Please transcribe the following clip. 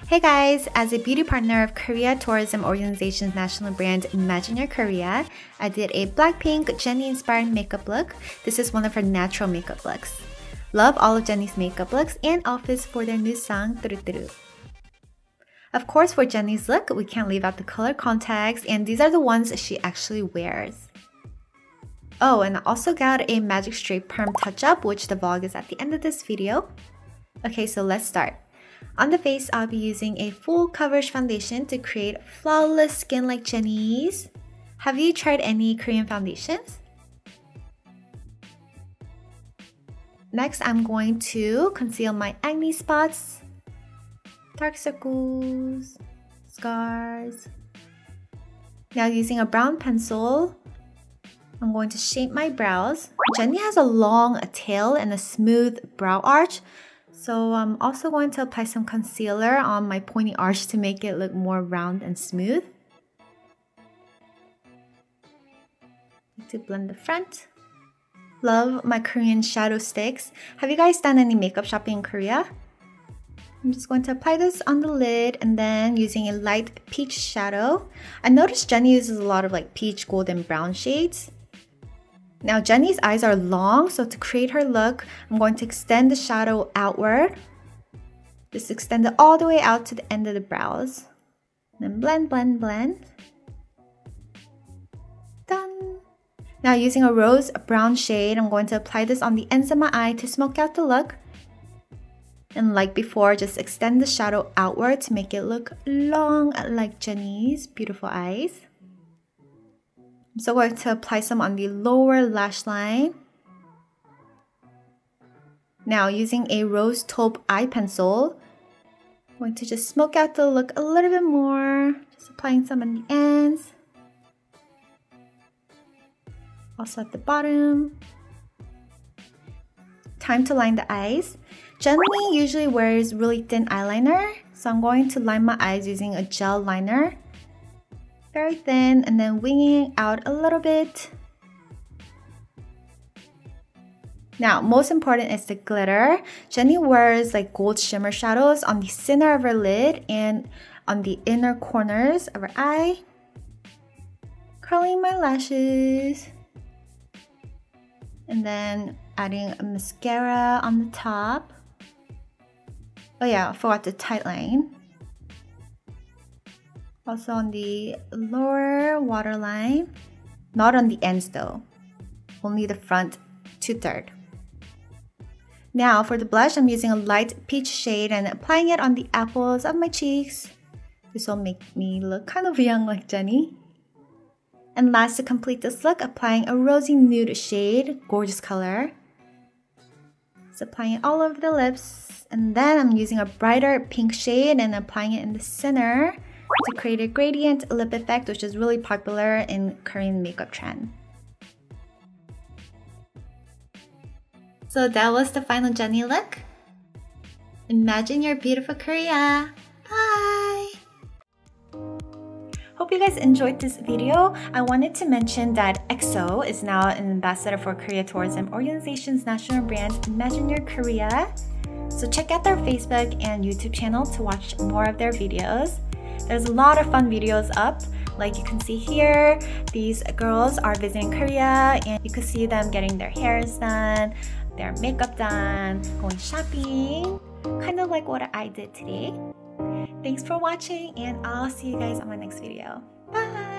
Hey guys, as a beauty partner of Korea tourism organization's national brand Imagine Your Korea, I did a BLACKPINK Jennie inspired makeup look. This is one of her natural makeup looks. Love all of Jennie's makeup looks and outfits for their new song, Turuturu. Of course, for Jennie's look, we can't leave out the color contacts, and these are the ones she actually wears. Oh, and I also got a magic straight perm touch-up, which the vlog is at the end of this video. Okay, so let's start. On the face, I'll be using a full coverage foundation to create flawless skin like Jennie's. Have you tried any Korean foundations? Next, I'm going to conceal my acne spots, dark circles, scars. Now using a brown pencil, I'm going to shape my brows. Jennie has a long tail and a smooth brow arch, so I'm also going to apply some concealer on my pointy arch to make it look more round and smooth. To blend the front. Love my Korean shadow sticks. Have you guys done any makeup shopping in Korea? I'm just going to apply this on the lid and then using a light peach shadow. I noticed Jennie uses a lot of like peach, gold, and brown shades. Now Jennie's eyes are long, so to create her look, I'm going to extend the shadow outward. Just extend it all the way out to the end of the brows. Then blend, blend, blend. Done! Now using a rose brown shade, I'm going to apply this on the ends of my eye to smoke out the look. And like before, just extend the shadow outward to make it look long like Jennie's beautiful eyes. I'm so going to apply some on the lower lash line. Now using a rose taupe eye pencil, I'm going to just smoke out the look a little bit more. Just applying some on the ends. Also at the bottom. Time to line the eyes. Jennie usually wears really thin eyeliner, so I'm going to line my eyes using a gel liner. Very thin, and then winging out a little bit. Now, most important is the glitter. Jennie wears like gold shimmer shadows on the center of her lid and on the inner corners of her eye. Curling my lashes. And then adding a mascara on the top. Oh yeah, I forgot the tight line. Also on the lower waterline. Not on the ends though. Only the front 2/3. Now for the blush, I'm using a light peach shade and applying it on the apples of my cheeks. This will make me look kind of young like Jennie. And last, to complete this look, applying a rosy nude shade, gorgeous color. Just applying it all over the lips. And then I'm using a brighter pink shade and applying it in the center to create a gradient lip effect, which is really popular in Korean makeup trend. So that was the final Jennie look. Imagine your beautiful Korea. Bye! Hope you guys enjoyed this video. I wanted to mention that EXO is now an ambassador for Korea Tourism Organization's national brand Imagine Your Korea. So check out their Facebook and YouTube channel to watch more of their videos. There's a lot of fun videos up. Like you can see here, these girls are visiting Korea and you can see them getting their hairs done, their makeup done, going shopping, kind of like what I did today. Thanks for watching and I'll see you guys on my next video. Bye!